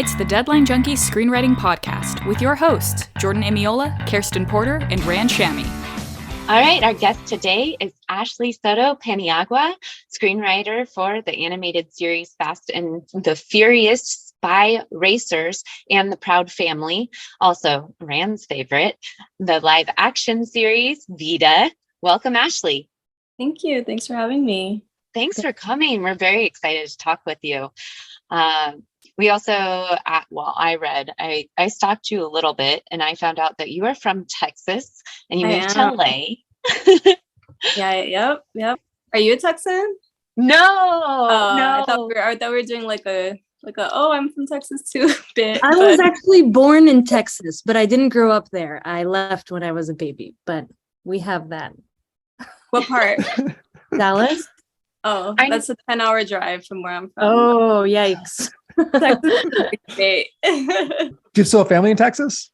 It's the Deadline Junkies Screenwriting Podcast with your hosts, Jordan Imiola, Kerstin Porter, and Shamss. All right, our guest today is Ashley Soto Paniagua, screenwriter for the animated series Fast and the Furious, Spy Racers, and The Proud Family. Also, Rand's favorite, the live action series Vida. Welcome, Ashley. Thank you. Thanks for having me. Thanks for coming. We're very excited to talk with you. We also, I stalked you a little bit and I found out that you are from Texas and you moved to LA. Yep. Are you a Texan? No. I thought we were doing like a I'm from Texas too bit. I was actually born in Texas, but I didn't grow up there. I left when I was a baby, but we have that. What part? Dallas. Oh, that's a 10-hour drive from where I'm from. Oh, yikes. Texas is great. Do you still have family in Texas?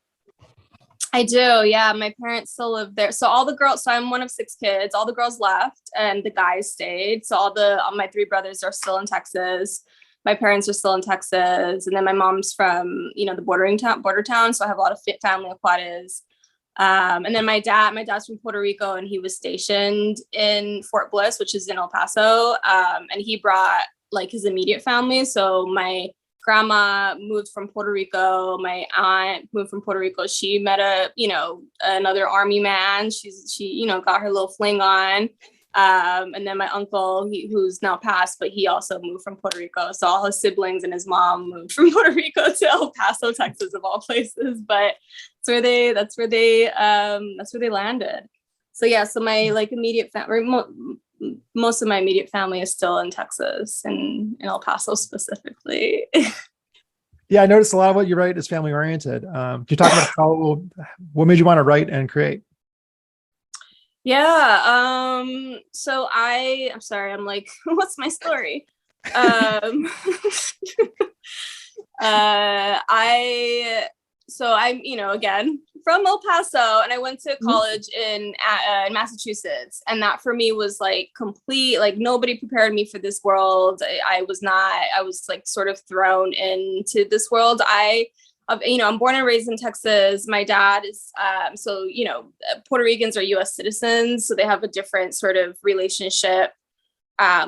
I do, yeah. My parents still live there. So I'm one of 6 kids. All the girls left and the guys stayed. So all my 3 brothers are still in Texas. My parents are still in Texas. And then my mom's from, the border town. So I have a lot of family of Juarez. And then my dad's from Puerto Rico and he was stationed in Fort Bliss, which is in El Paso. And he brought like his immediate family. So my grandma moved from Puerto Rico. My aunt moved from Puerto Rico. She met another army man. She got her little fling on. And then my uncle, who's now passed, but he also moved from Puerto Rico. So all his siblings and his mom moved from Puerto Rico to El Paso, Texas, of all places. But that's where they landed. So yeah, so my immediate family, most of my immediate family is still in Texas and in El Paso specifically. Yeah, I noticed a lot of what you write is family oriented. Can you talk about what made you want to write and create? Yeah. So I'm sorry. I'm like, what's my story? I'm, again, from El Paso, and I went to college in Massachusetts. And that for me was like complete, like nobody prepared me for this world. I was like sort of thrown into this world. I'm born and raised in Texas. My dad is, Puerto Ricans are US citizens. So they have a different sort of relationship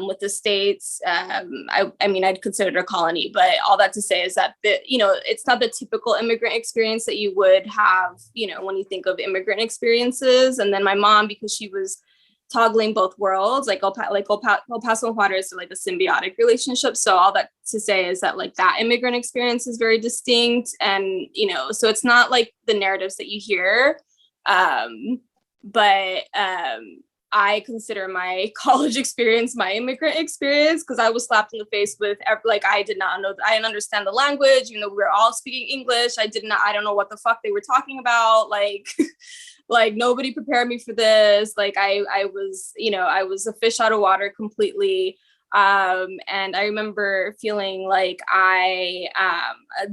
with the States. I'd consider it a colony, but all that to say is that, it's not the typical immigrant experience that you would have, when you think of immigrant experiences. And then my mom, because she was toggling both worlds, like El Paso and Juarez are like a symbiotic relationship. So all that to say is that like that immigrant experience is very distinct. And, so it's not like the narratives that you hear. But I consider my college experience my immigrant experience because I was slapped in the face with I didn't understand the language, we were all speaking English. I don't know what the fuck they were talking about. Like nobody prepared me for this. Like I was a fish out of water completely. And I remember feeling like I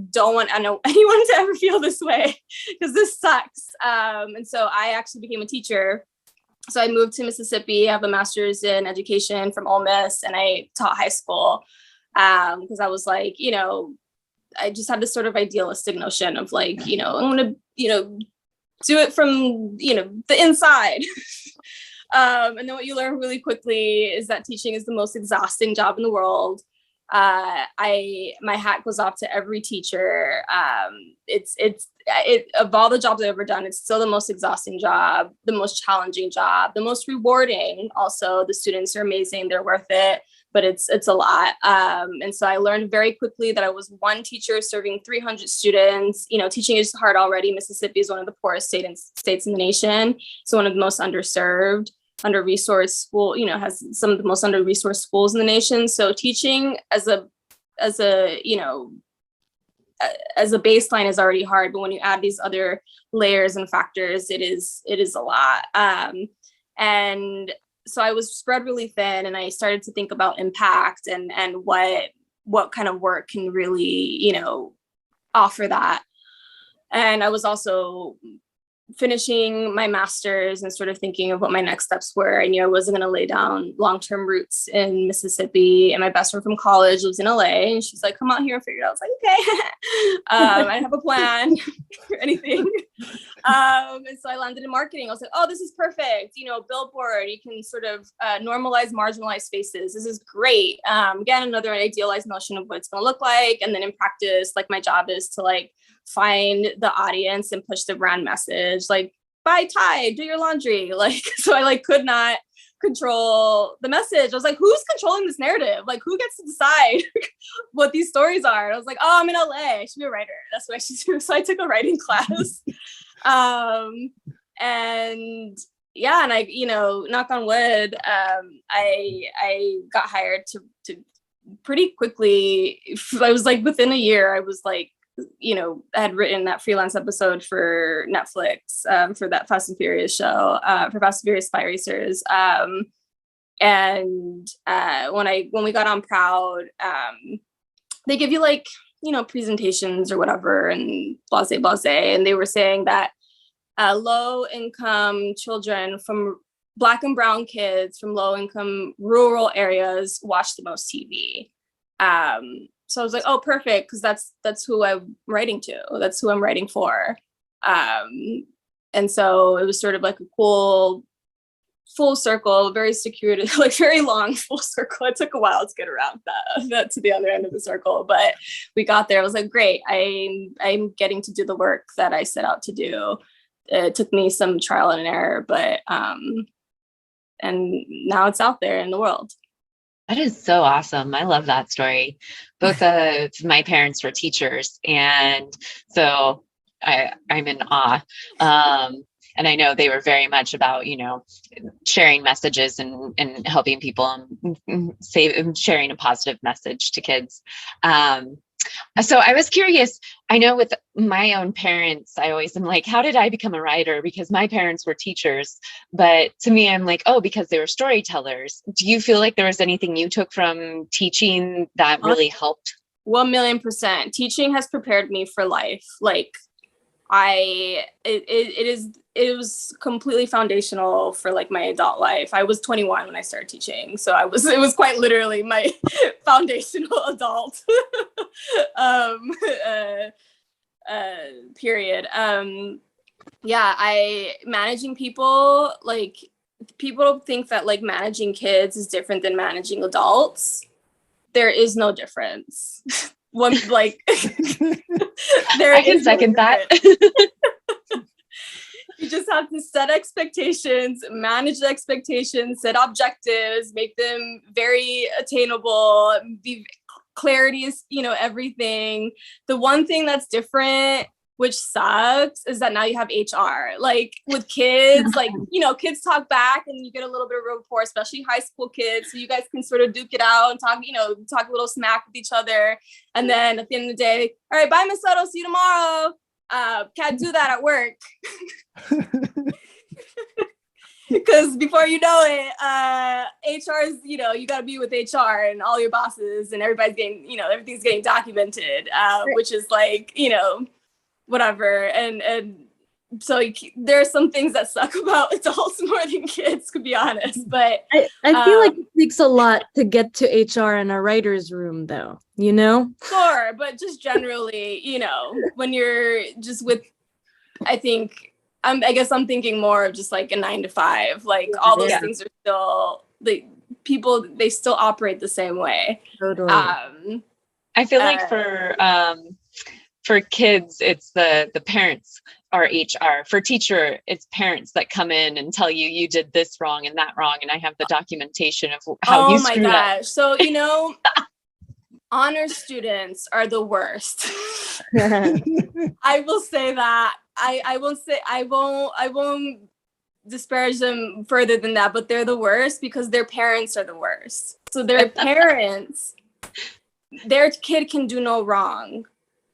don't want anyone to ever feel this way because this sucks. And so I actually became a teacher. So I moved to Mississippi. I have a master's in education from Ole Miss, and I taught high school because I was like, I just had this sort of idealistic notion of like, I'm going to, do it from, the inside. And then what you learn really quickly is that teaching is the most exhausting job in the world. My hat goes off to every teacher. Of all the jobs I've ever done, it's still the most exhausting job, the most challenging job, the most rewarding. Also, the students are amazing. They're worth it, but it's a lot. And so I learned very quickly that I was one teacher serving 300 students. Teaching is hard already. Mississippi is one of the poorest states in the nation. So one of the most underserved, under-resourced school, has some of the most under-resourced schools in the nation. So teaching as a baseline is already hard, but when you add these other layers and factors, it is a lot. And so I was spread really thin, and I started to think about impact and what kind of work can really, offer that. And I was also finishing my master's and sort of thinking of what my next steps were. I knew I wasn't going to lay down long-term roots in Mississippi. And my best friend from college lives in LA. And she's like, come out here and figure it out. I was like, okay. I didn't have a plan or anything. And so I landed in marketing. I was like, oh, this is perfect. You know, billboard, you can sort of normalize marginalized spaces. This is great. Again, another idealized notion of what it's going to look like. And then in practice, like my job is to like find the audience and push the brand message, like buy Tide, do your laundry. Like, so I like could not control the message. I was like, who's controlling this narrative? Like, who gets to decide what these stories are? And I was like, oh, I'm in LA. I should be a writer. That's what I should do. So I took a writing class. And yeah, and I, you know, knock on wood, I got hired to pretty quickly. I was like, within a year, I was like, you know, I had written that freelance episode for Netflix for that Fast and Furious show, for Fast and Furious Spy Racers. And when we got on Proud, they give you like, you know, presentations or whatever and blase. And they were saying that low income children from Black and brown kids from low income rural areas watch the most TV. So I was like, oh, perfect, because that's who I'm writing to. That's who I'm writing for. And so it was sort of like a cool full circle, very circuitous, like very long full circle. It took a while to get around that to the other end of the circle, but we got there. I was like, great, I'm getting to do the work that I set out to do. It took me some trial and error, but and now it's out there in the world. That is so awesome. I love that story. Both of my parents were teachers, and so I'm in awe. And I know they were very much about, you know, sharing messages and helping people and sharing a positive message to kids. So I was curious, I know with my own parents, I always am like, how did I become a writer? Because my parents were teachers, but to me, I'm like, oh, because they were storytellers. Do you feel like there was anything you took from teaching that really helped? 1,000,000%. Teaching has prepared me for life. Like it was completely foundational for like my adult life. I was 21 when I started teaching. So it was quite literally my foundational adult period. Managing people, like people think that like managing kids is different than managing adults. There is no difference. One like I can second that. You just have to set expectations, manage the expectations, set objectives, make them very attainable. Clarity is, you know, everything. The one thing that's different, which sucks, is that now you have HR. Like with kids, like, you know, kids talk back and you get a little bit of rapport, especially high school kids. So you guys can sort of duke it out and talk, you know, talk a little smack with each other. And then at the end of the day, all right, bye, Miss Soto, see you tomorrow. Can't do that at work. Because before you know it, HR is, you know, you got to be with HR and all your bosses and everybody's getting, you know, everything's getting documented, which is like, you know, whatever. And so there are some things that suck about adults more than kids, to be honest. But I feel like it takes a lot to get to HR in a writer's room, though, you know? Sure, but just generally, you know, when you're just with, I guess I'm thinking more of just like a 9 to 5. Like all those things are still, like people, they still operate the same way. Totally. I feel like for kids, it's the parents are HR. For teacher, it's parents that come in and tell you did this wrong and that wrong. And I have the documentation of how you screwed up. Oh my gosh. So, you know, honor students are the worst. I will say that. I won't disparage them further than that, but they're the worst because their parents are the worst. So their parents, their kid can do no wrong.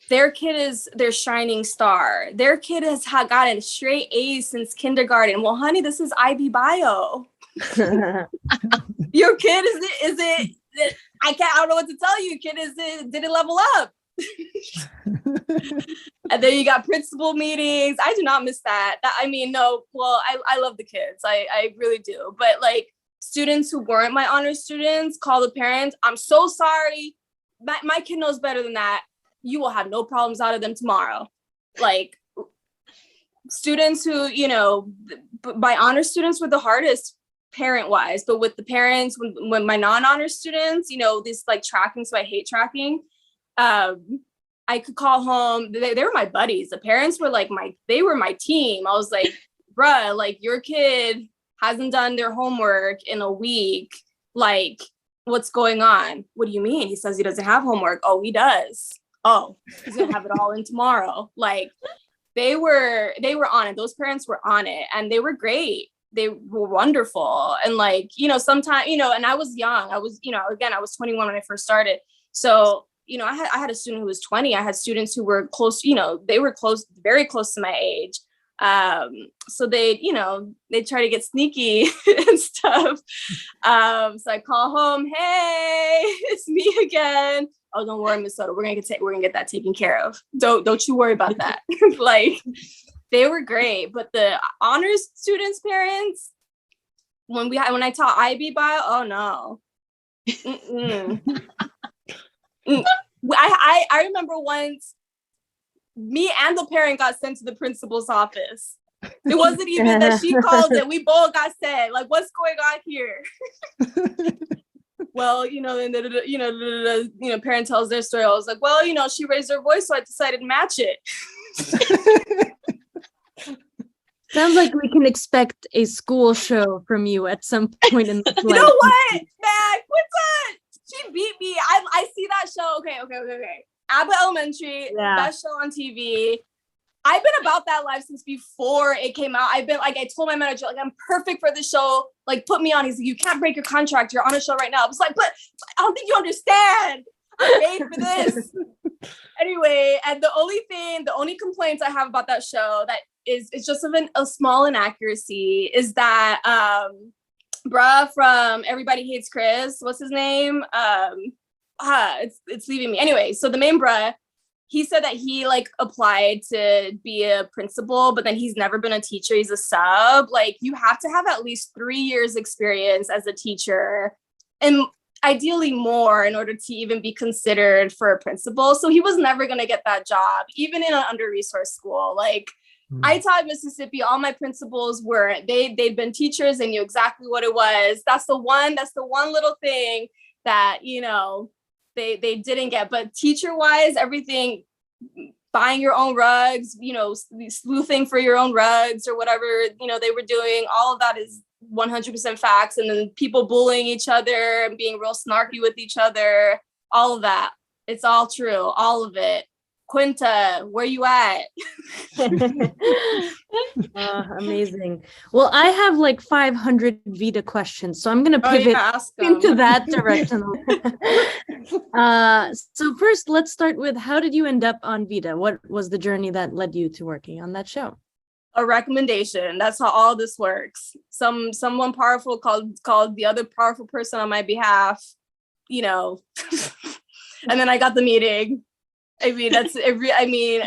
Their kid is their shining star. Their kid has gotten straight A's since kindergarten. Well, honey, this is IB bio. Your kid, is it, I don't know what to tell you. Kid, did it level up? And then you got principal meetings. I do not miss that. No, well, I love the kids. I really do. But like students who weren't my honor students call the parents. I'm so sorry. My kid knows better than that. You will have no problems out of them tomorrow. Like students who, my honor students were the hardest parent wise, but with the parents, when my non-honor students, this like tracking, so I hate tracking. I could call home. They were my buddies. The parents were like they were my team. I was like, bruh, like your kid hasn't done their homework in a week. Like, what's going on? What do you mean? He says he doesn't have homework. Oh, he does. Oh, he's gonna have it all in tomorrow. Like they were on it. Those parents were on it and they were great. They were wonderful. And like, sometimes, and I was young. I was, again, I was 21 when I first started. So, I had a student who was 20. I had students who were close, they were very close to my age. So they try to get sneaky and stuff. So I call home, hey, it's me again. Oh, don't worry, Miss Soto. We're gonna get that taken care of. Don't you worry about that. Like they were great, but the honors students' parents, when I taught IB bio, oh no. I remember once me and the parent got sent to the principal's office. It wasn't even that she called it. We both got sent. Like, what's going on here? Well, and parent tells their story. I was like, well, she raised her voice, so I decided to match it. Sounds like we can expect a school show from you at some point in this life. You know what, Mac? What's that? She beat me. I see that show. Okay. Abbott Elementary, best show on TV. I've been about that life since before it came out. I've been like, I told my manager, like, I'm perfect for the show. Like, put me on. He's like, you can't break your contract. You're on a show right now. I was like, but I don't think you understand. I paid for this. Anyway, and the only complaints I have about that show that is just of a small inaccuracy is that bruh from Everybody Hates Chris, what's his name? It's leaving me. Anyway, so the main bruh, he said that he like applied to be a principal, but then he's never been a teacher. He's a sub. Like you have to have at least 3 years experience as a teacher and ideally more in order to even be considered for a principal. So he was never going to get that job, even in an under-resourced school. Like I taught Mississippi, all my principals were, they'd been teachers and knew exactly what it was. That's the one little thing that, they didn't get. But teacher-wise, everything, buying your own rugs, sleuthing for your own rugs or whatever, they were doing, all of that is 100% facts. And then people bullying each other and being real snarky with each other, all of that. It's all true, all of it. Quinta, where you at? Amazing. Well, I have like 500 Vida questions, so I'm going to pivot into that direction. So first, let's start with, how did you end up on Vida? What was the journey that led you to working on that show? A recommendation. That's how all this works. Someone powerful called the other powerful person on my behalf, and then I got the meeting. I mean,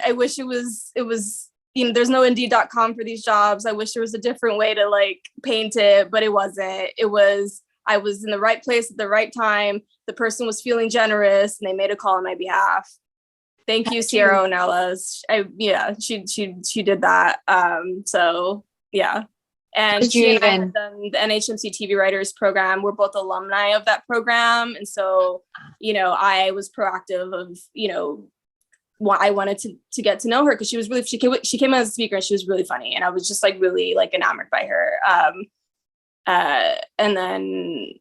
I wish it was, there's no Indeed.com for these jobs. I wish there was a different way to like paint it, but it wasn't. I was in the right place at the right time. The person was feeling generous and they made a call on my behalf. Thank you, Sierra Onellas. She did that. So yeah. And she and I had done the NHMC TV Writers Program. We're both alumni of that program. And so, I was proactive of, I wanted to get to know her because she was really, she came as a speaker and she was really funny. And I was just like really like enamored by her. And then,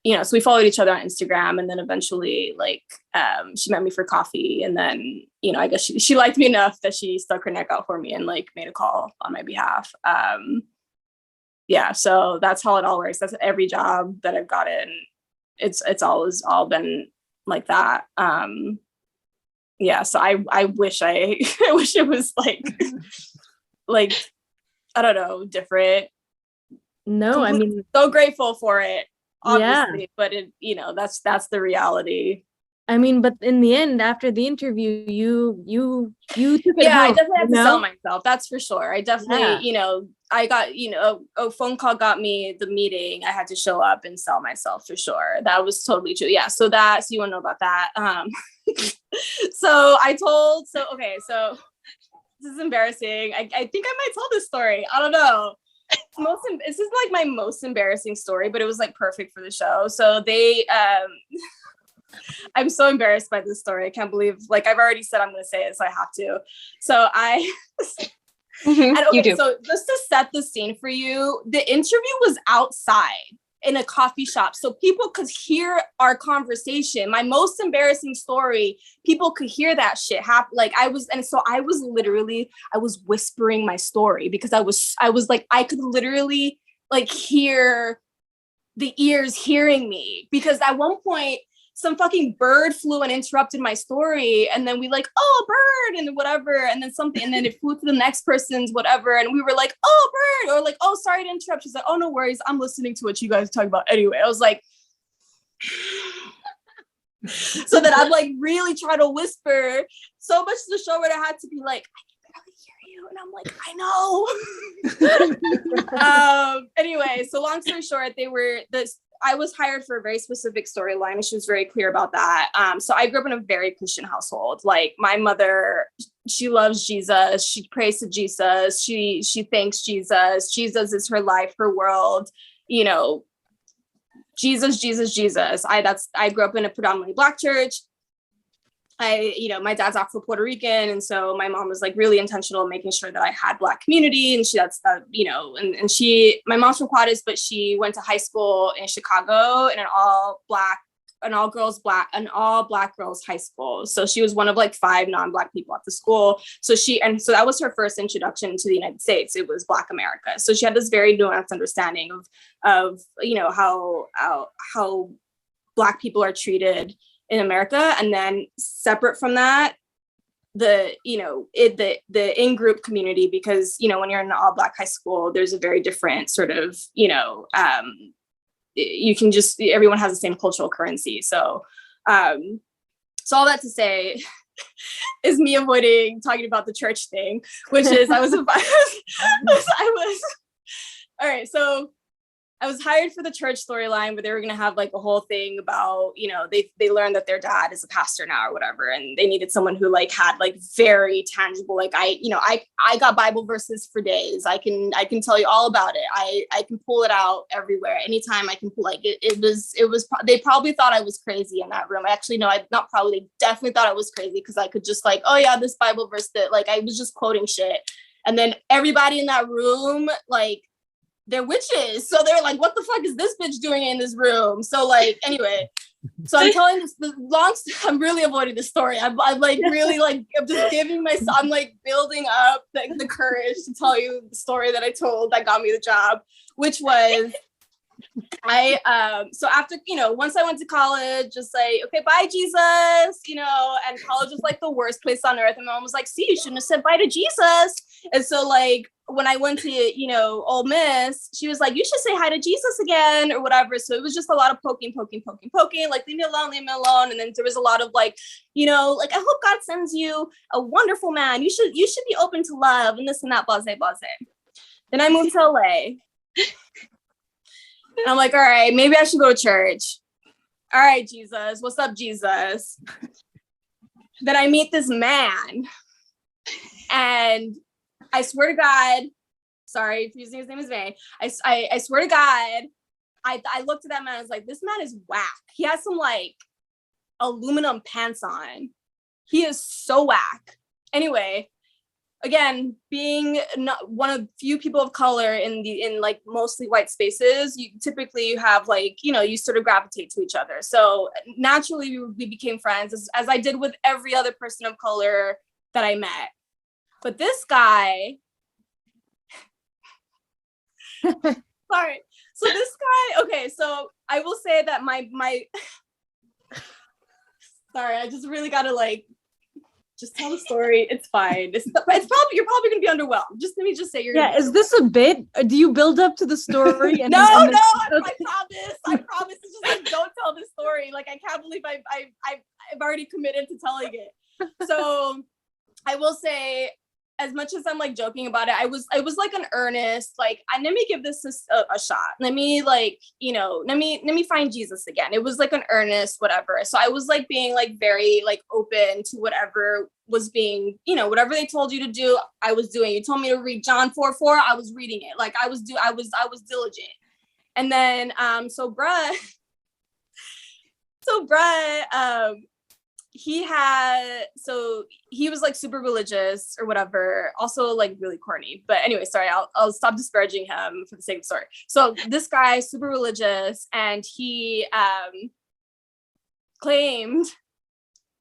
so we followed each other on Instagram, and then eventually like she met me for coffee. And then, I guess she liked me enough that she stuck her neck out for me and like made a call on my behalf. So that's how it all works. That's every job that I've gotten. It's always all been like that. So I wish I wish it was like I don't know, different. No, I mean, so grateful for it, obviously, but it, that's the reality. I mean, but in the end, after the interview, you took it home, I definitely had to sell myself. That's for sure. I definitely, I got, a phone call got me the meeting. I had to show up and sell myself for sure. That was totally true. Yeah. So you want to know about that. So this is embarrassing. I think I might tell this story. I don't know. This is like my most embarrassing story, but it was like perfect for the show. So I'm so embarrassed by this story. I can't believe, like, I've already said I'm going to say it, so I have to. So You do. So just to set the scene for you, the interview was outside in a coffee shop, so people could hear our conversation. My most embarrassing story, people could hear that shit happen. Like I was whispering my story because I was like, I could literally like hear the ears hearing me, because at one point some fucking bird flew and interrupted my story. And then we like, oh, bird and whatever. And then something, and then it flew to the next person's whatever. And we were like, oh, bird, or like, oh, sorry to interrupt. She's like, oh, no worries. I'm listening to what you guys talk about anyway. I was like, so that I'd like really try to whisper so much to the show where I had to be like, I can barely hear you. And I'm like, I know. Anyway, so long story short, I was hired for a very specific storyline, and she was very clear about that. So I grew up in a very Christian household. Like my mother, she loves Jesus. She prays to Jesus. She thanks Jesus. Jesus is her life, her world. Jesus, Jesus, Jesus. I grew up in a predominantly Black church. My dad's Afro-Puerto Rican. And so my mom was like really intentional in making sure that I had Black community. And my mom's from Juarez, but she went to high school in Chicago in an all Black girls high school. So she was one of like 5 non-Black people at the school. So that was her first introduction to the United States. It was Black America. So she had this very nuanced understanding of how Black people are treated in America. And then separate from that, the in-group community, because, when you're in an all Black high school, there's a very different sort of, everyone has the same cultural currency. So all that to say is me avoiding talking about the church thing, which is all right. So I was hired for the church storyline, but they were going to have like a whole thing about, they learned that their dad is a pastor now or whatever. And they needed someone who like had like very tangible, like I got Bible verses for days. I can tell you all about it. I can pull it out everywhere. Anytime I can pull, like they probably thought I was crazy in that room. They definitely thought I was crazy because I could just like, oh yeah, this Bible verse that like, I was just quoting shit. And then everybody in that room, like, they're witches. So they're like, what the fuck is this bitch doing in this room? So like, anyway, so I'm telling this I'm really avoiding the story. I'm like, really like, I'm just giving myself, I'm like building up the courage to tell you the story that I told that got me the job, which was, so after, once I went to college, just like, okay, bye Jesus, and college was like the worst place on earth. And my mom was like, see, you shouldn't have said bye to Jesus. And so like, when I went to, Ole Miss, she was like, you should say hi to Jesus again or whatever. So it was just a lot of poking, like, leave me alone. And then there was a lot of like, like, I hope God sends you a wonderful man. You should be open to love and this and that, blase. Then I moved to LA. And I'm like, all right, maybe I should go to church. All right, Jesus, what's up, Jesus? Then I meet this man, and I swear to God, sorry for using his name as May. I swear to God, I looked at that man. I was like, this man is whack. He has some like aluminum pants on. He is so whack. Anyway, again, being not one of few people of color in like mostly white spaces, you typically have like, you sort of gravitate to each other. So naturally we became friends as I did with every other person of color that I met. But this guy, sorry. So this guy, okay, so I will say that my sorry, I just really gotta like Just tell the story. It's fine. It's probably, you're probably going to be underwhelmed. Let me just say you're. Yeah. Is this a bit? Do you build up to the story? No, I promise. It's just like, don't tell this story. Like, I can't believe I've already committed to telling it. So I will say, as much as I'm like joking about it, I was like an earnest, like, let me give this a shot. Let me like, let me find Jesus again. It was like an earnest, whatever. So I was like being like very like open to whatever was being, whatever they told you to do, I was doing. You told me to read John 4:4, I was reading it. Like I was diligent. And then, so bruh, he was like super religious or whatever, also like really corny, but anyway, sorry, I'll stop disparaging him for the sake of the story. So this guy, super religious, and he claimed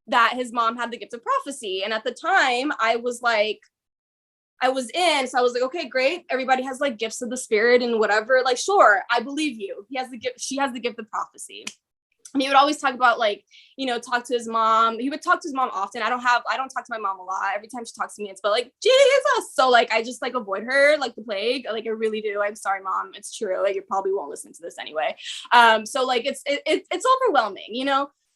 that his mom had the gift of prophecy. And at the time I was in, so I was like, okay, great, everybody has like gifts of the spirit and whatever, like, sure, I believe you. She has the gift of prophecy. And he would always talk about like, talk to his mom. He would talk to his mom often. I don't talk to my mom a lot. Every time she talks to me, it's about like, Jesus. So like, I just like avoid her like the plague. Like I really do. I'm sorry, Mom. It's true. Like you probably won't listen to this anyway. So like, it's overwhelming,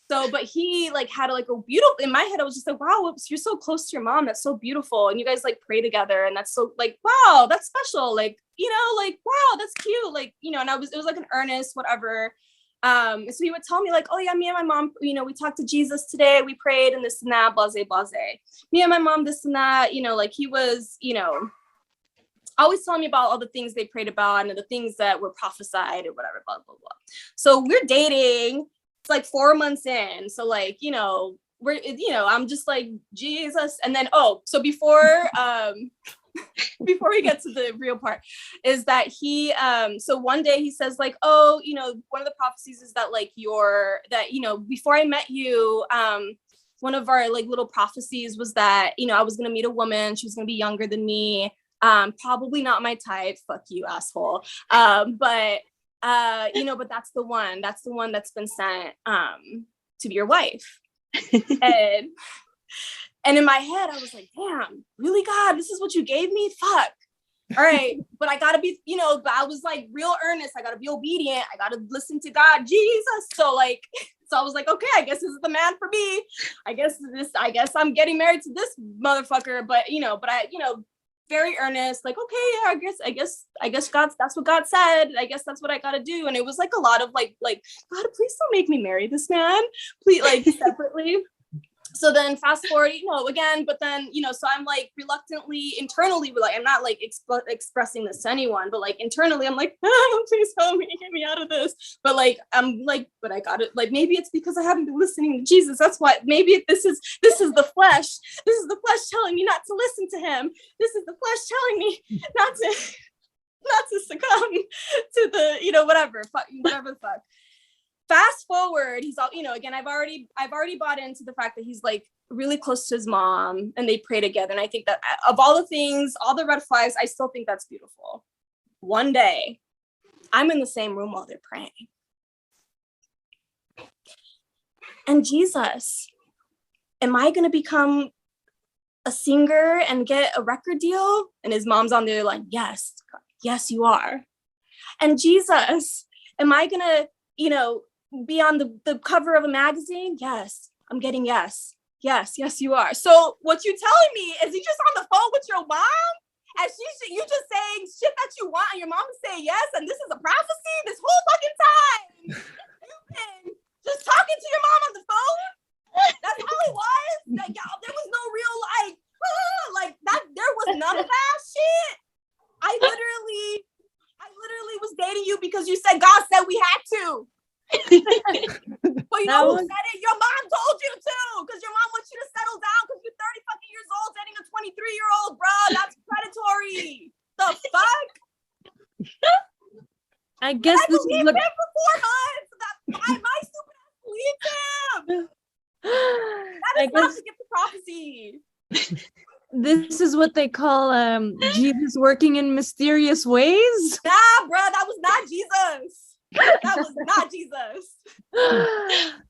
So, but he like had like a beautiful, in my head, I was just like, wow, you're so close to your mom. That's so beautiful. And you guys like pray together. And that's so like, wow, that's special. Like, like, wow, that's cute. Like, and it was like an earnest, whatever. So he would tell me like, oh yeah, me and my mom, we talked to Jesus today, we prayed and this and that, blase. Me and my mom, this and that, like he was, always telling me about all the things they prayed about and the things that were prophesied or whatever, blah, blah, blah. So we're dating, it's like 4 months in. So like, I'm just like, Jesus. And then, so before we get to the real part is that he so one day he says like, one of the prophecies is that like before I met you, one of our like little prophecies was that I was gonna meet a woman, she was gonna be younger than me, probably not my type, fuck you, asshole, but that's the one that's been sent to be your wife. And in my head, I was like, damn, really, God, this is what you gave me? Fuck. All right. But I got to be, but I was like real earnest. I got to be obedient. I got to listen to God, Jesus. So I was like, okay, I guess this is the man for me. I guess I'm getting married to this motherfucker. But, very earnest, like, okay, yeah, I guess that's what God said. I guess that's what I got to do. And it was like a lot of like, God, please don't make me marry this man. Please, like separately. So then fast forward, again, but then, so I'm like reluctantly, internally, like, I'm not like expressing this to anyone, but like internally, I'm like, oh, please help me, get me out of this. But like, I'm like, but I got it. Like, maybe it's because I haven't been listening to Jesus. That's why. Maybe this is the flesh. This is the flesh telling me not to listen to him. This is the flesh telling me not to succumb to the, whatever the fuck. Fast forward, he's all, again, I've already bought into the fact that he's like really close to his mom and they pray together. And I think that of all the things, all the red flags, I still think that's beautiful. One day, I'm in the same room while they're praying. And Jesus, am I going to become a singer and get a record deal? And his mom's on there like, yes, you are. And Jesus, am I going to, be on the cover of a magazine? Yes, I'm getting yes, you are. So what you telling me is you just on the phone with your mom and you just saying shit that you want and your mom is saying yes, and this is a prophecy this whole fucking time. You've been just talking to your mom on the phone? That's how it was? Like, y'all, there was no real like that, there was none of that shit. I literally was dating you because you said God said we had to. But you know who said it? Your mom told you to, because your mom wants you to settle down because you're 30 fucking years old dating a 23-year-old, bro. That's predatory. The fuck? I guess this is him for 4 months. My stupid ass believed him. That is not the gift of prophecy. This is what they call Jesus working in mysterious ways. Nah, bro, that was not Jesus. That was not Jesus.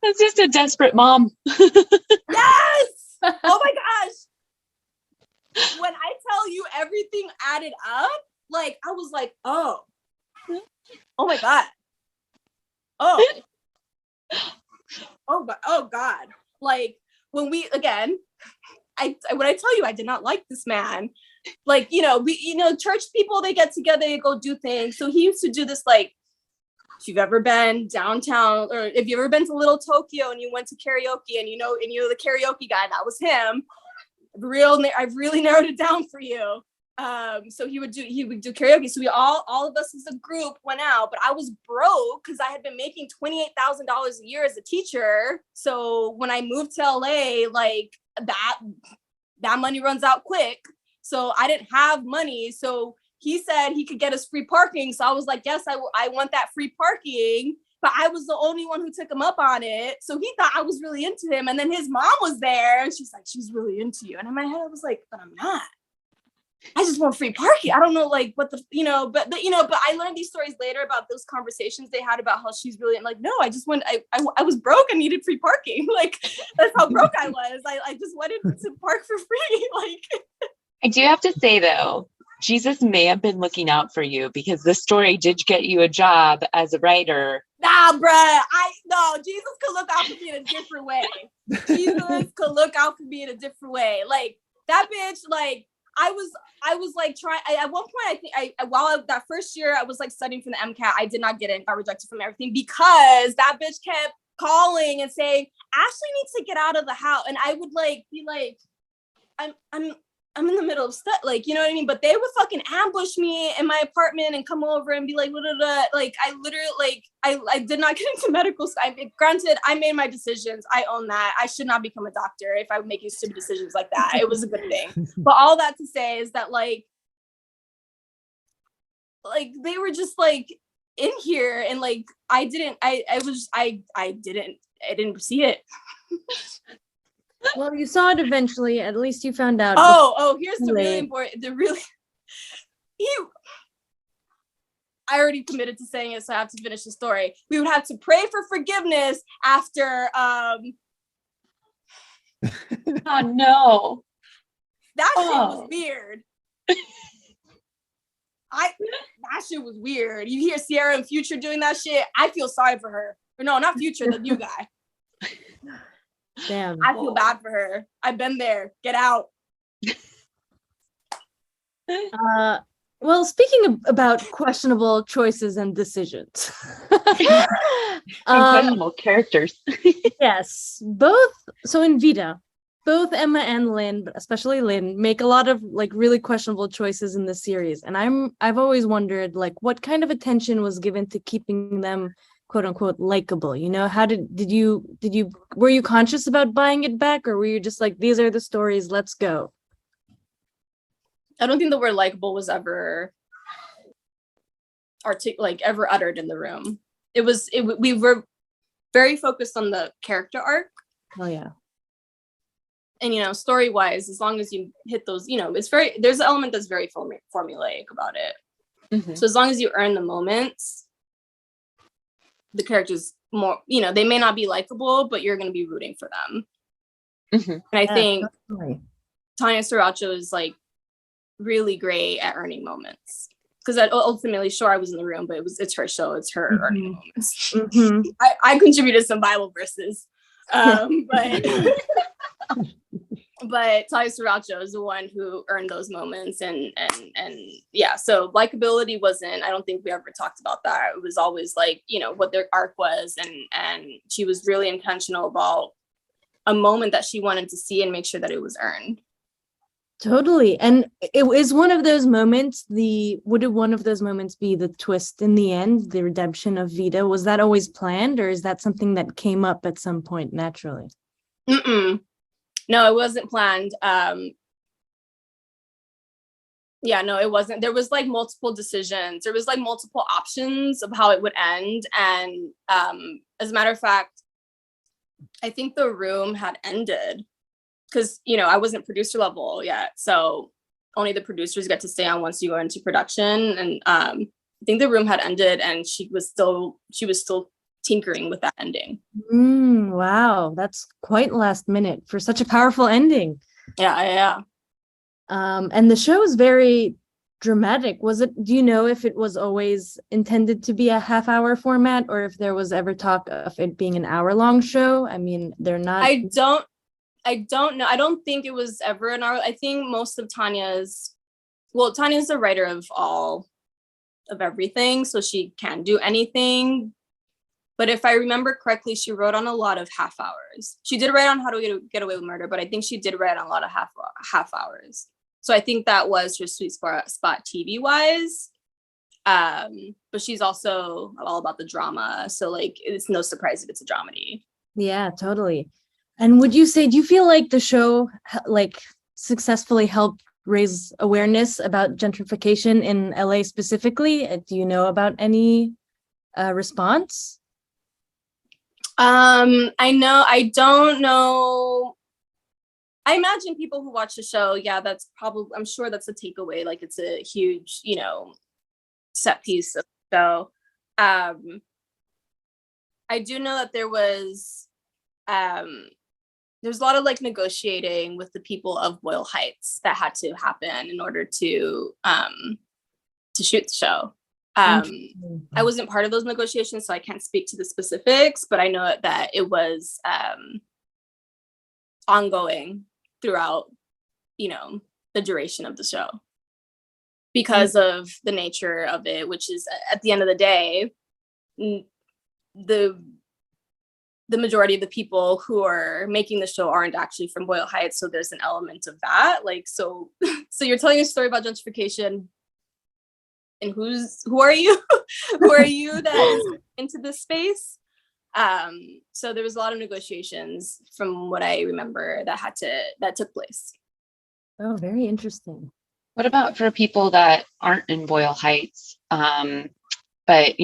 That's just a desperate mom. Yes. Oh my gosh. When I tell you everything added up, like, I was like, oh my God. Oh God. Like, when I tell you I did not like this man, like, church people, they get together, they go do things. So he used to do this, like, if you've ever been downtown, or if you've ever been to Little Tokyo and you went to karaoke and you know the karaoke guy, that was him. I've really narrowed it down for you. So he would do karaoke. So we all of us as a group went out, but I was broke because I had been making $28,000 a year as a teacher. So when I moved to LA, like, that money runs out quick. So I didn't have money. So he said he could get us free parking. So I was like, yes, I want that free parking. But I was the only one who took him up on it. So he thought I was really into him. And then his mom was there and she's like, she's really into you. And in my head, I was like, but I'm not. I just want free parking. I don't know, like, what but I learned these stories later about those conversations they had about how she's really, like, no, I just went, I was broke and needed free parking. Like, that's how broke I was. I just wanted to park for free. Like, I do have to say, though, Jesus may have been looking out for you, because this story did get you a job as a writer. Nah, bruh. Jesus could look out for me in a different way. Jesus could look out for me in a different way. Like, that bitch, like, I was like trying, at one point, that first year I was like studying for the MCAT, I did not get it, got rejected from everything because that bitch kept calling and saying, Ashley needs to get out of the house. And I would like be like, I'm in the middle of stuff, like, you know what I mean? But they would fucking ambush me in my apartment and come over and be like, blah, blah, blah. Like, I literally, like, I did not get into medical school. Granted, I made my decisions. I own that. I should not become a doctor if I'm making stupid decisions like that. It was a good thing. But all that to say is that, like they were just like in here, and like I didn't see it. Well, you saw it eventually. At least you found out. Here's the really important, I already committed to saying it, so I have to finish the story. We would have to pray for forgiveness after, Oh no. That shit was weird. That shit was weird. You hear Sierra and Future doing that shit, I feel sorry for her. Or no, not Future, the new guy. Damn. I feel bad for her. I've been there. Get out. Well, speaking about questionable choices and decisions. Questionable characters. Yes. Both. So in Vida, both Emma and Lynn, but especially Lynn, make a lot of like really questionable choices in the series. And I've always wondered, like, what kind of attention was given to keeping them, quote unquote, likable? You know, how did you were you conscious about buying it back, or were you just like, these are the stories, let's go? I don't think the word likable was ever ever uttered in the room. We were very focused on the character arc. Oh yeah. And, you know, story wise, as long as you hit those, you know, there's an element that's very formulaic about it. Mm-hmm. So as long as you earn the moments, the characters more, you know, they may not be likable, but you're going to be rooting for them. Mm-hmm. And I think Tanya Sriracha is like really great at earning moments, because ultimately, sure, I was in the room, but it's her show, it's her mm-hmm. earning moments. Mm-hmm. I contributed some Bible verses, but Tanya Sriracha is the one who earned those moments, and yeah. So likability wasn't. I don't think we ever talked about that. It was always like, you know, what their arc was, and she was really intentional about a moment that she wanted to see and make sure that it was earned. Totally. And it is one of those moments, would one of those moments be the twist in the end, the redemption of Vida? Was that always planned, or is that something that came up at some point naturally? No, it wasn't planned. Yeah, no, it wasn't. There was like multiple decisions. There was like multiple options of how it would end. And as a matter of fact, I think the room had ended, because, you know, I wasn't producer level yet. So only the producers get to stay on once you go into production. And I think the room had ended, and she was still tinkering with that ending. Wow, that's quite last minute for such a powerful ending. Yeah. And the show is very dramatic. Do you know if it was always intended to be a half-hour format, or if there was ever talk of it being an hour-long show? I mean, they're not. I don't know. I don't think it was ever an hour. I think most of Tanya's the writer of everything, so she can do anything. But if I remember correctly, she wrote on a lot of half hours. She did write on How to Get Away with Murder, but I think she did write on a lot of half hours. So I think that was her sweet spot TV wise. But she's also all about the drama. So like, it's no surprise if it's a dramedy. Yeah, totally. And do you feel like the show like successfully helped raise awareness about gentrification in LA specifically? Do you know about any response? I don't know. I imagine people who watch the show, I'm sure that's a takeaway. Like, it's a huge, set piece of the show. I do know that there's a lot of like negotiating with the people of Boyle Heights that had to happen in order to shoot the show. I wasn't part of those negotiations, so I can't speak to the specifics, but I know that it was ongoing throughout, the duration of the show, because of the nature of it, which is, at the end of the day, the majority of the people who are making the show aren't actually from Boyle Heights, so there's an element of that. Like, so you're telling a story about gentrification, and who are you? Who are you that is into this space? So there was a lot of negotiations, from what I remember, that took place. Oh, very interesting. What about for people that aren't in Boyle Heights, but,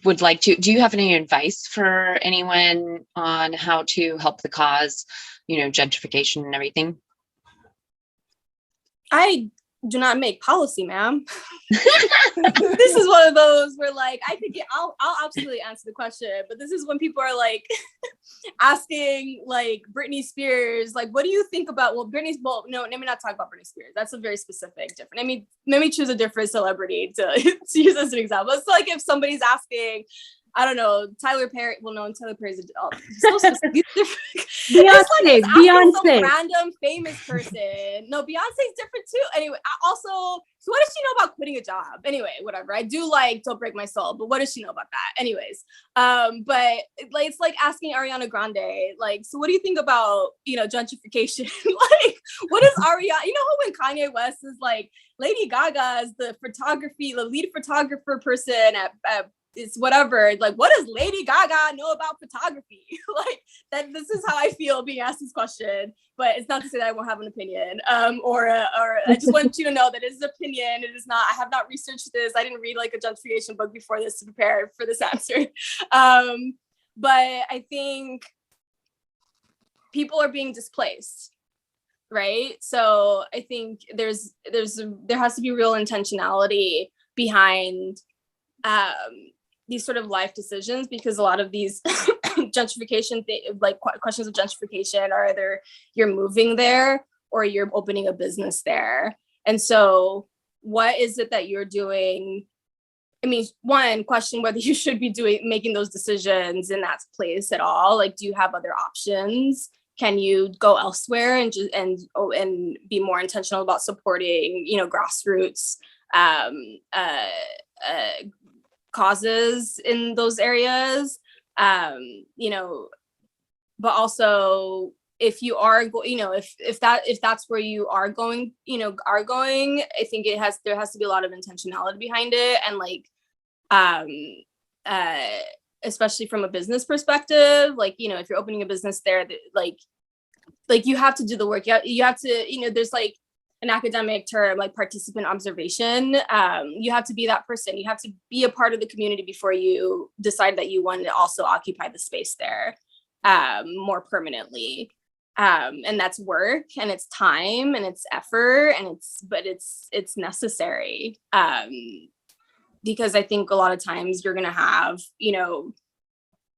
would like to? Do you have any advice for anyone on how to help the cause, gentrification and everything? I do not make policy, ma'am. This is one of those where, like, I'll absolutely answer the question, but this is when people are like asking, like, Britney Spears, like, what do you think about? No, let me not talk about Britney Spears. That's a very specific, different. I mean, let me choose a different celebrity to use as an example. It's like if somebody's asking, I don't know, Tyler Perry. Well, no, Tyler Perry's so specific. Beyonce. Some random famous person. No, Beyonce's different too. Anyway, so what does she know about quitting a job? Anyway, whatever. I do like Don't Break My Soul, but what does she know about that? Anyways, but like, it's like asking Ariana Grande, like, so what do you think about, gentrification? Like, what is Ariana? You know how when Kanye West is like, Lady Gaga is the lead photographer person at it's whatever, like, what does Lady Gaga know about photography? Like, that this is how I feel being asked this question, but it's not to say that I won't have an opinion, or I just want you to know that it is an opinion. It is not, I have not researched this. I didn't read like a gentrification book before this to prepare for this answer. But I think people are being displaced, right? So I think there has to be real intentionality behind these sort of life decisions, because a lot of these gentrification, questions of gentrification are either you're moving there or you're opening a business there. And so what is it that you're doing? I mean, one, question whether you should be making those decisions in that place at all. Like, do you have other options? Can you go elsewhere and be more intentional about supporting, grassroots causes in those areas, but also if you are if that's where you are going, I think there has to be a lot of intentionality behind it, and like especially from a business perspective, like, if you're opening a business there, like you have to do the work. You have to, there's like an academic term like participant observation. You have to be that person. You have to be a part of the community before you decide that you want to also occupy the space there more permanently. And that's work, and it's time, and it's effort, and it's necessary. Because I think a lot of times you're going to have,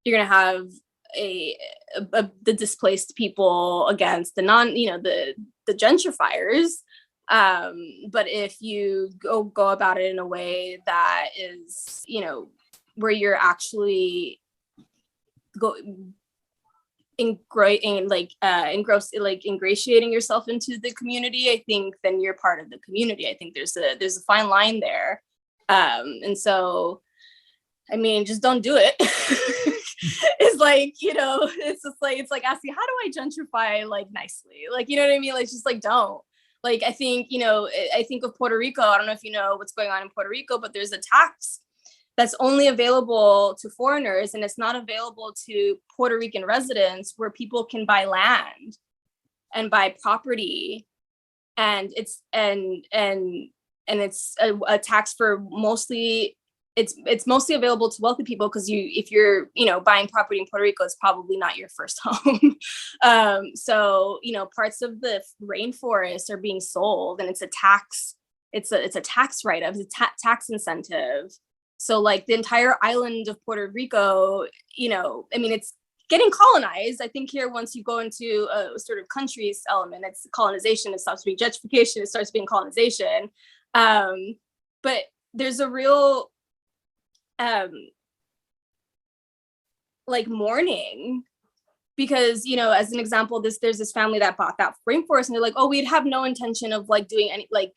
you're going to have the displaced people against the the gentrifiers. But if you go about it in a way that is, where you're actually ingratiating yourself into the community, I think then you're part of the community. I think there's a fine line there. And so, I mean, just don't do it. It's like, it's just like, it's like asking, how do I gentrify like nicely? Like, you know what I mean? Like, just like, don't. Like, I think, I think of Puerto Rico. I don't know if you know what's going on in Puerto Rico, but there's a tax that's only available to foreigners, and it's not available to Puerto Rican residents, where people can buy land and buy property. And it's it's a tax for mostly, it's mostly available to wealthy people, because if you're buying property in Puerto Rico, it's probably not your first home. So parts of the rainforest are being sold, and it's a tax. It's a tax write-off, it's a tax incentive. So like the entire island of Puerto Rico, I mean, it's getting colonized. I think here, once you go into a sort of country's element, it's colonization. It stops being gentrification. It starts being colonization. But there's a real like mourning, because as an example, there's this family that bought that rainforest, and they're like, oh, we'd have no intention of like doing any, like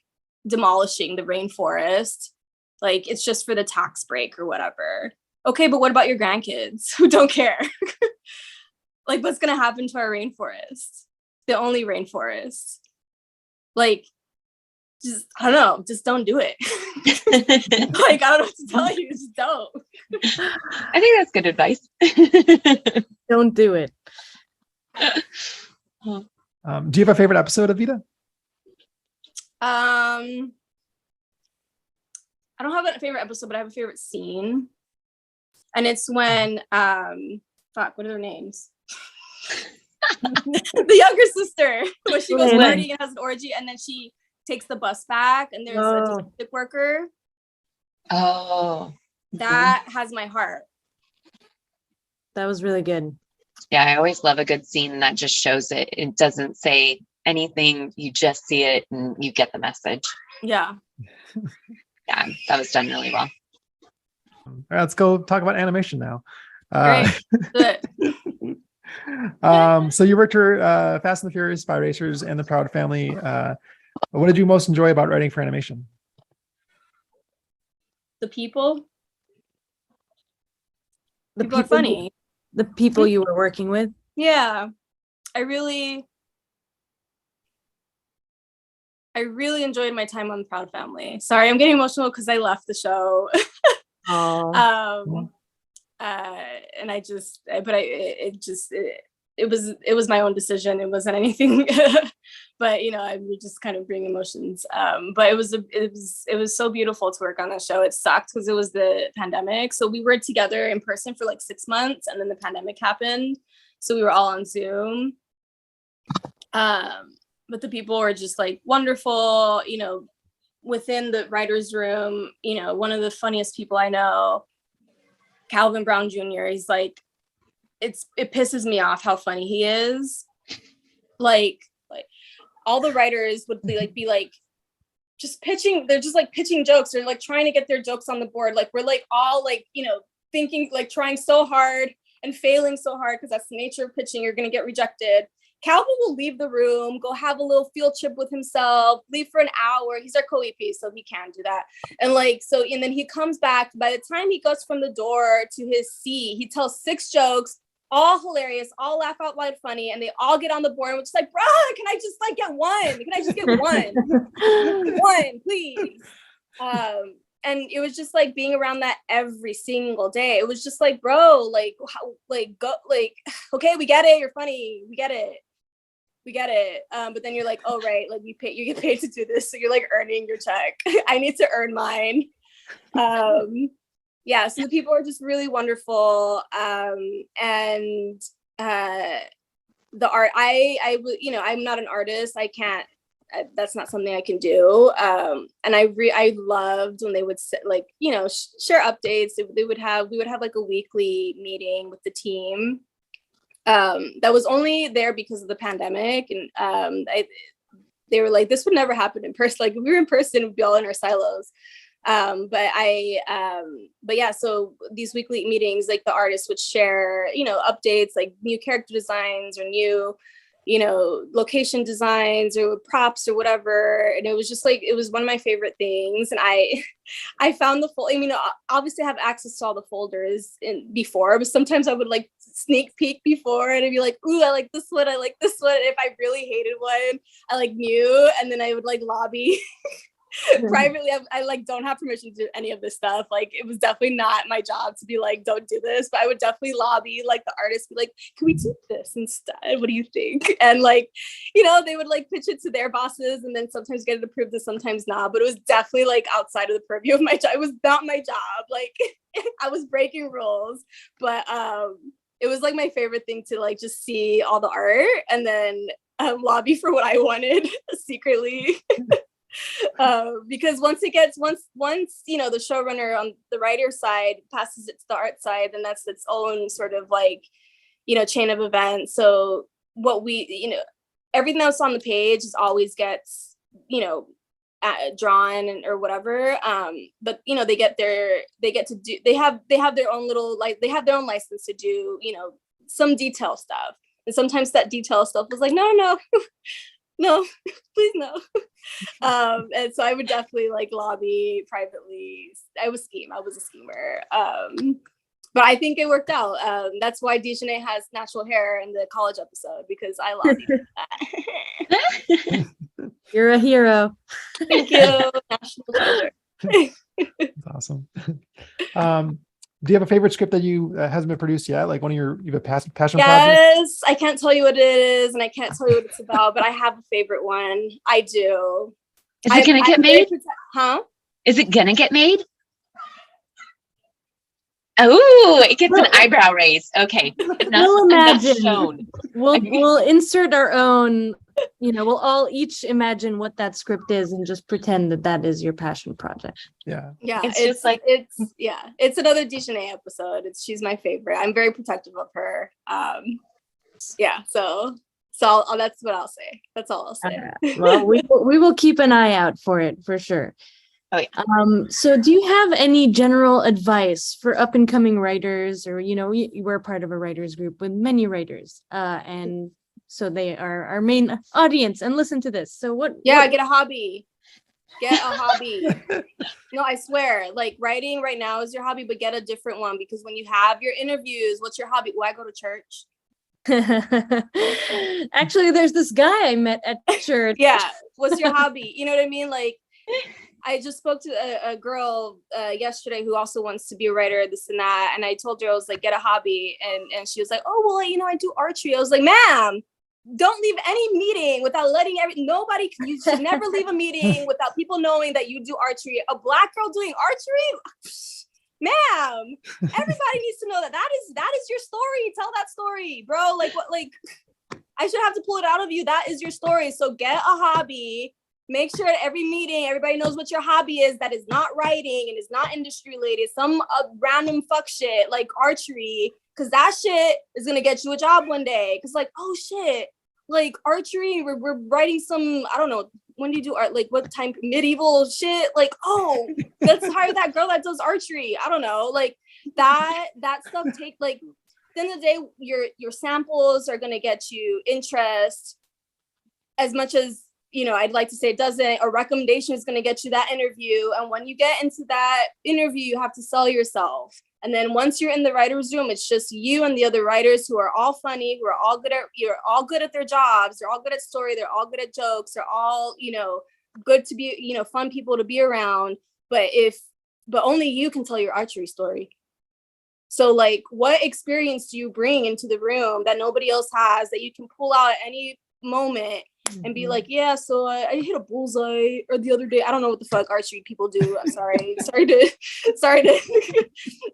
demolishing the rainforest, like it's just for the tax break or whatever. Okay, but what about your grandkids who don't care? Like, what's gonna happen to our rainforest, the only rainforest? Like, just, I don't know, just don't do it. Like, I don't know what to tell you, just don't. I think that's good advice. Don't do it. Do you have a favorite episode of Vida? I don't have a favorite episode, but I have a favorite scene. And it's when, what are their names? The younger sister, when she goes partying and has an orgy, and then she takes the bus back, and there's a domestic worker. Oh. That has my heart. That was really good. Yeah, I always love a good scene that just shows it. It doesn't say anything. You just see it and you get the message. Yeah. Yeah, that was done really well. All right, let's go talk about animation now. Great. So you worked for Fast and the Furious, Spy Racers, and the Proud Family. What did you most enjoy about writing for animation? The people. The people are funny. The people you were working with. Yeah, I really enjoyed my time on the Proud Family. Sorry, I'm getting emotional because I left the show. And it was my own decision. It wasn't anything, but I would just kind of bring emotions. But it was so beautiful to work on that show. It sucked because it was the pandemic. So we were together in person for like 6 months, and then the pandemic happened. So we were all on Zoom. But the people were just like wonderful, within the writer's room, one of the funniest people I know, Calvin Brown Jr., he's like, it pisses me off how funny he is. Like all the writers would be like just pitching, they're just like pitching jokes. They're like trying to get their jokes on the board. Like we're like all like, thinking, like trying so hard and failing so hard, because that's the nature of pitching. You're going to get rejected. Calvin will leave the room, go have a little field trip with himself, leave for an hour. He's our co-EP, so he can do that. And and then he comes back. By the time he goes from the door to his seat, he tells 6 jokes, all hilarious, all laugh out loud funny, and they all get on the board. And we're just like, bruh, can I just like get one? Can I just get one? One, please. And it was just like being around that every single day. It was just like, bro, go, okay, we get it. You're funny. We get it. But then you're like, oh, right. Like you get paid to do this. So you're like earning your check. I need to earn mine. Yeah. So the people are just really wonderful. And the art, I'm not an artist. I can't that's not something I can do. And I loved when they would like, you know, share updates. We would have like a weekly meeting with the team. That was only there because of the pandemic. And they were like, this would never happen in person. Like if we were in person, we'd be all in our silos. But yeah, so these weekly meetings, like the artists would share, you know, updates, like new character designs or new, you know, location designs or props or whatever. And it was just like, it was one of my favorite things. And I found I mean, obviously I have access to all the folders before, but sometimes I would like sneak peek before and I'd be like, ooh, I like this one. I like this one. If I really hated one, I like knew. And then I would like lobby privately. I like don't have permission to do any of this stuff. Like it was definitely not my job to be like, don't do this, but I would definitely lobby like the artists, be like, can we do this instead? What do you think? And like, you know, they would like pitch it to their bosses and then sometimes get it approved and sometimes not, but it was definitely like outside of the purview of my job. It was not my job. Like I was breaking rules, but it was like my favorite thing to like just see all the art and then lobby for what I wanted secretly. Because once you know the showrunner on the writer side passes it to the art side, then that's its own sort of like, you know, chain of events. So what we, you know, everything that's on the page is always gets, you know, drawn or whatever. But you know, they have their own little, like they have their own license to do, you know, some detail stuff. And sometimes that detail stuff was like, no, please no. And so I would definitely like lobby privately. I was a schemer. But I think it worked out. That's why Dejanay has natural hair in the college episode, because I lobbied that. You're a hero. Thank you. National treasure. That's awesome. Do you have a favorite script that you hasn't been produced yet? Like you have a passion project? Yes, I can't tell you what it is, and I can't tell you what it's about, but I have a favorite one. I do. Is it gonna get made? Huh? Is it gonna get made? Oh, it gets an eyebrow raise. Okay. We'll imagine. We'll insert our own, you know, we'll all each imagine what that script is and just pretend that is your passion project. Yeah. Yeah. It's just like, it's another Dejanay episode. She's my favorite. I'm very protective of her. Yeah. So that's what I'll say. That's all I'll say. Well, we will keep an eye out for it for sure. Oh, yeah. So do you have any general advice for up and coming writers, or, you know, you were part of a writers group with many writers, and so they are our main audience and listen to this. So get a hobby. Get a hobby. No, I swear, like writing right now is your hobby, but get a different one, because when you have your interviews, what's your hobby? Well, I go to church. Actually, there's this guy I met at church. Yeah. What's your hobby? You know what I mean? Like, I just spoke to a girl yesterday who also wants to be a writer, this and that. And I told her, I was like, get a hobby. And she was like, oh, well, you know, I do archery. I was like, ma'am, don't leave any meeting without letting you should never leave a meeting without people knowing that you do archery. A Black girl doing archery? Ma'am, everybody needs to know that is your story. Tell that story, bro. Like what, like I should have to pull it out of you. That is your story. So get a hobby. Make sure at every meeting, everybody knows what your hobby is that is not writing and is not industry related. Some random fuck shit like archery, because that shit is going to get you a job one day. Because like, oh shit, like archery, we're writing some, I don't know, when do you do art? Like what time, medieval shit? Like, oh, let's hire that girl that does archery. I don't know. Like that stuff take like, at the end of the day, your samples are going to get you interest as much as, you know, I'd like to say it doesn't. A recommendation is going to get you that interview. And when you get into that interview, you have to sell yourself. And then once you're in the writer's room, it's just you and the other writers who are all funny, who are all you're all good at their jobs. They're all good at story. They're all good at jokes. They're all, you know, good to be, you know, fun people to be around. But only you can tell your archery story. So like, what experience do you bring into the room that nobody else has, that you can pull out at any moment and be like, yeah, so I hit a bullseye or the other day. I don't know what the fuck archery people do. I'm sorry to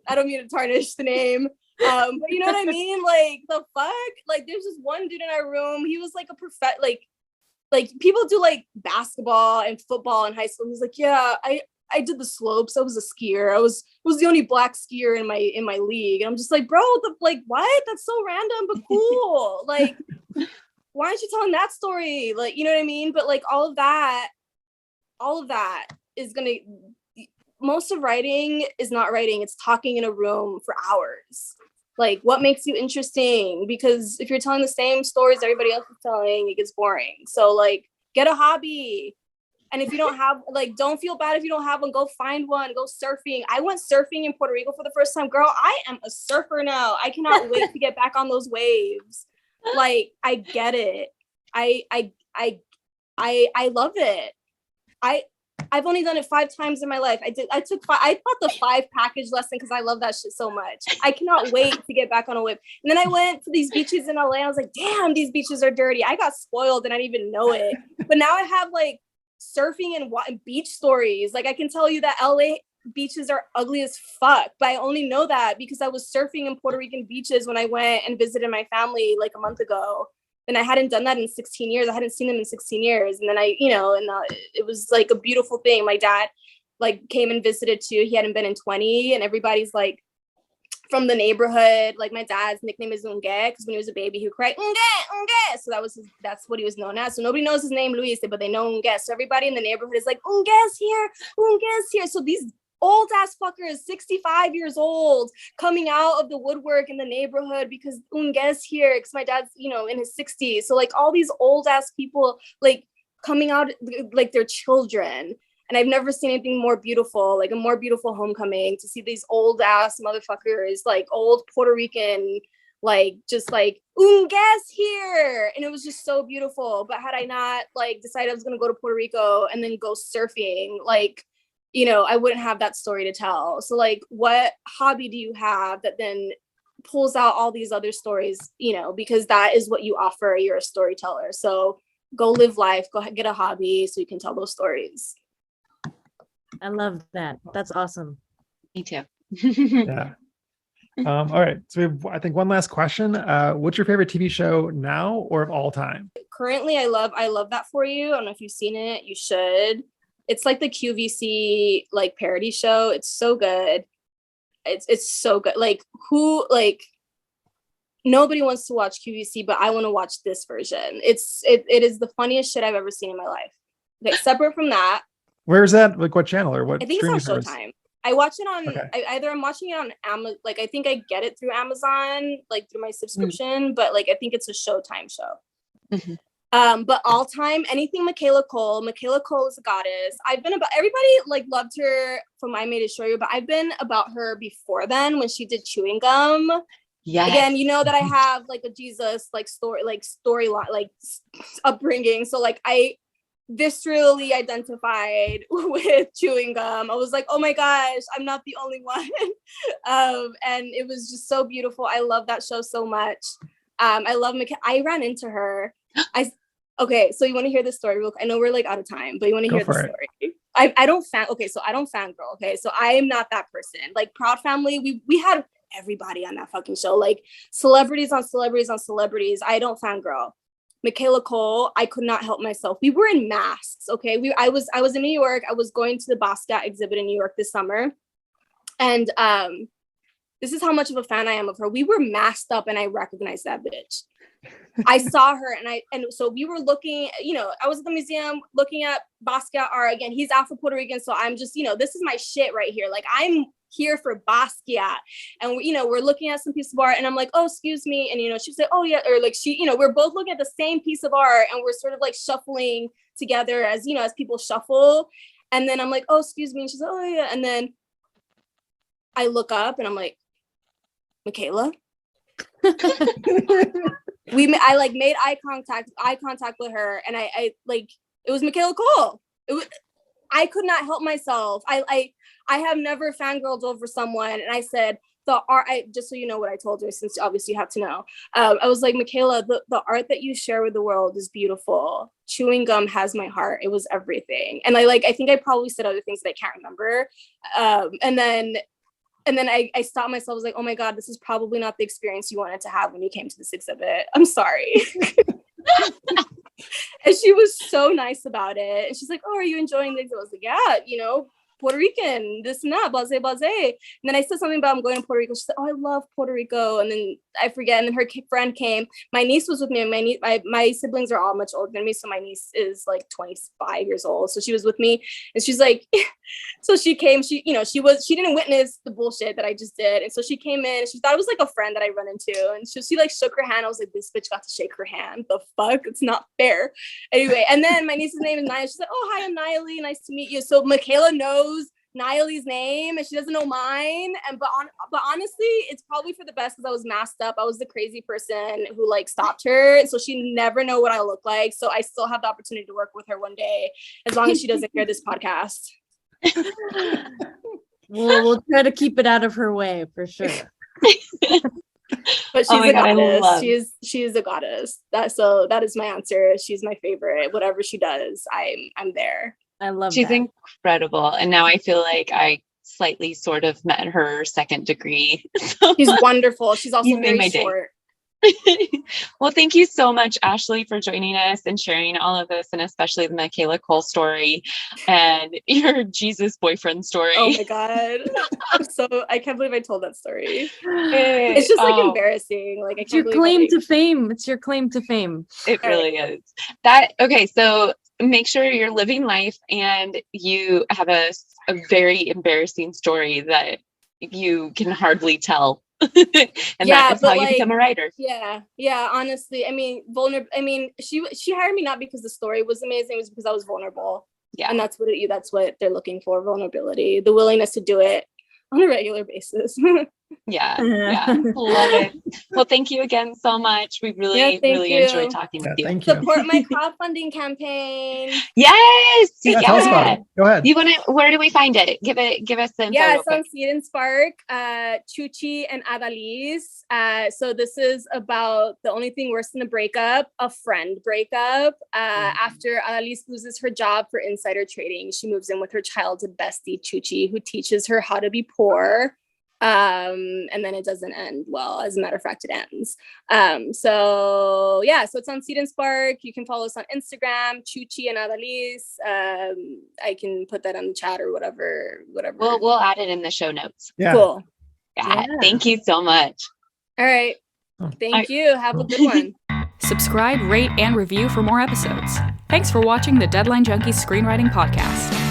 I don't mean to tarnish the name. But you know what I mean? Like the fuck? Like there's this one dude in our room. He was like like people do like basketball and football in high school. He's like, yeah, I did the slopes. I was a skier. I was the only black skier in my league. And I'm just like, bro, what? That's so random, but cool. Like, why aren't you telling that story? Like, you know what I mean? But like all of that is most of writing is not writing. It's talking in a room for hours. Like, what makes you interesting? Because if you're telling the same stories everybody else is telling, it gets boring. So like, get a hobby. And if you don't have, like, don't feel bad if you don't have one, go find one, go surfing. I went surfing in Puerto Rico for the first time. Girl, I am a surfer now. I cannot wait to get back on those waves. Like, I get it. I love it. I've only done it 5 times in my life. I bought the 5 package lesson because I love that shit so much. I cannot wait to get back on a whip. And then I went to these beaches in LA. And I was like, damn, these beaches are dirty. I got spoiled and I didn't even know it. But now I have like surfing and beach stories. Like, I can tell you that LA beaches are ugly as fuck, but I only know that because I was surfing in Puerto Rican beaches when I went and visited my family like a month ago. And I hadn't done that in 16 years. I hadn't seen them in 16 years. And then it was like a beautiful thing. My dad like came and visited too. He hadn't been in 20, and everybody's like from the neighborhood. Like, my dad's nickname is Unge, because when he was a baby, he would cry, Unge, Unge. So that's what he was known as. So nobody knows his name, Luis, but they know Unge. So everybody in the neighborhood is like, Unge's here, Unge's here. So these old ass fuckers, 65 years old, coming out of the woodwork in the neighborhood because Unge's here, because my dad's, in his 60s. So like all these old ass people like coming out like their children. And I've never seen anything more beautiful, like a more beautiful homecoming, to see these old ass motherfuckers, like old Puerto Rican, like just like Unge's here. And it was just so beautiful. But had I not like decided I was gonna go to Puerto Rico and then go surfing, like, I wouldn't have that story to tell. So like, what hobby do you have that then pulls out all these other stories, because that is what you offer. You're a storyteller. So go live life, go get a hobby so you can tell those stories. I love that. That's awesome. Me too. Yeah. All right. So we have, I think, one last question. What's your favorite TV show now or of all time? Currently, I love That For You. I don't know if you've seen it. You should. It's like the QVC like parody show. It's so good. It's so good. Like, nobody wants to watch QVC, but I want to watch this version. It is the funniest shit I've ever seen in my life. Okay, separate from that. Where is that? Like, what channel or what? I think it's on Showtime. I watch it on, okay. Either I'm watching it on Amazon, like I think I get it through Amazon, like through my subscription, but like I think it's a Showtime show. Mm-hmm. But all time, anything Michaela Cole. Michaela Cole is a goddess. Everybody like loved her from I May Destroy You, but I've been about her before then when she did Chewing Gum. Yeah. Again, you know that I have like a Jesus like storyline, like upbringing. So like I viscerally identified with Chewing Gum. I was like, oh my gosh, I'm not the only one. And it was just so beautiful. I love that show so much. I love I ran into her. Okay, so you want to hear this story real quick? I know we're like out of time, but you want to hear the story? I don't fangirl. Okay, so I am not that person. Like Proud Family, we had everybody on that fucking show, like celebrities on celebrities on celebrities. I don't fangirl. Michaela Cole, I could not help myself. We were in masks, okay? I was in New York. I was going to the Basquiat exhibit in New York this summer. And this is how much of a fan I am of her. We were masked up and I recognized that bitch. I saw her and so we were looking, I was at the museum looking at Basquiat art. Again, he's Afro-Puerto Rican, so I'm just, this is my shit right here. Like, I'm here for Basquiat. And we're looking at some piece of art and I'm like, oh, excuse me. And, she said, oh yeah. Or like we're both looking at the same piece of art and we're sort of like shuffling together as, as people shuffle. And then I'm like, oh, excuse me. And she's like, oh yeah. And then I look up and I'm like, Michaela? I like made eye contact with her, and I like, it was Michaela Cole. I could not help myself. I have never fangirled over someone, and I said the art. Just so you know what I told her, since obviously you have to know. I was like, Michaela, the art that you share with the world is beautiful. Chewing Gum has my heart. It was everything, and I think I probably said other things that I can't remember. And then I stopped myself. I was like, oh my God, this is probably not the experience you wanted to have when you came to this exhibit. I'm sorry. And she was so nice about it. And she's like, oh, are you enjoying this? I was like, yeah, you know, Puerto Rican, this and that, blase, blase. And then I said something about I'm going to Puerto Rico. She said, oh, I love Puerto Rico. And then I forget. And then her friend came. My niece was with me. And my siblings are all much older than me. So my niece is like 25 years old. So she was with me. And she's like, so she came, she didn't witness the bullshit that I just did. And so she came in and she thought it was like a friend that I run into. And she like shook her hand. I was like, this bitch got to shake her hand. The fuck? It's not fair. Anyway, and then my niece's name is Naya. She's like, oh, hi, I'm Nayeli. Nice to meet you. So Michaela knows Nayeli's name and she doesn't know mine. But honestly, it's probably for the best because I was masked up. I was the crazy person who like stopped her. And so she never know what I look like. So I still have the opportunity to work with her one day, as long as she doesn't hear this podcast. We'll try to keep it out of her way for sure. But she's a goddess. She is a goddess. That is my answer. She's my favorite. Whatever she does, I'm there. I love She's that. incredible. And now I feel like I slightly sort of met her second degree. So she's wonderful. She's also you made very my short. Well, thank you so much, Ashley, for joining us and sharing all of this, and especially the Michaela Cole story and your Jesus boyfriend story. Oh my God. I can't believe I told that story. It's just like embarrassing. Like it's your claim to fame. It's your claim to fame. It really is. Okay, so make sure you're living life and you have a very embarrassing story that you can hardly tell. And that is how you become a writer. Yeah, honestly, I mean, she hired me not because the story was amazing, it was because I was vulnerable. Yeah, and that's what they're looking for: vulnerability, the willingness to do it on a regular basis. Yeah. Love it. Well, thank you again so much. We really enjoyed talking with you. Thank you. Support my crowdfunding campaign. Yes. Tell us about it. Go ahead. Where do we find it? Give us the info. Yeah, it's on Seed and Spark, Chuchi and Adalys. So this is about the only thing worse than a breakup, a friend breakup. After Adalys loses her job for insider trading, she moves in with her childhood bestie, Chuchi, who teaches her how to be poor. And then it doesn't end well. As a matter of fact, it ends. So it's on Seed and Spark. You can follow us on Instagram, Chuchi and Adalys. I can put that on the chat or whatever. We'll add it in the show notes. Yeah. Cool. Yeah. Thank you so much. All right. Thank you. Have a good one. Subscribe, rate, and review for more episodes. Thanks for watching the Deadline Junkies Screenwriting Podcast.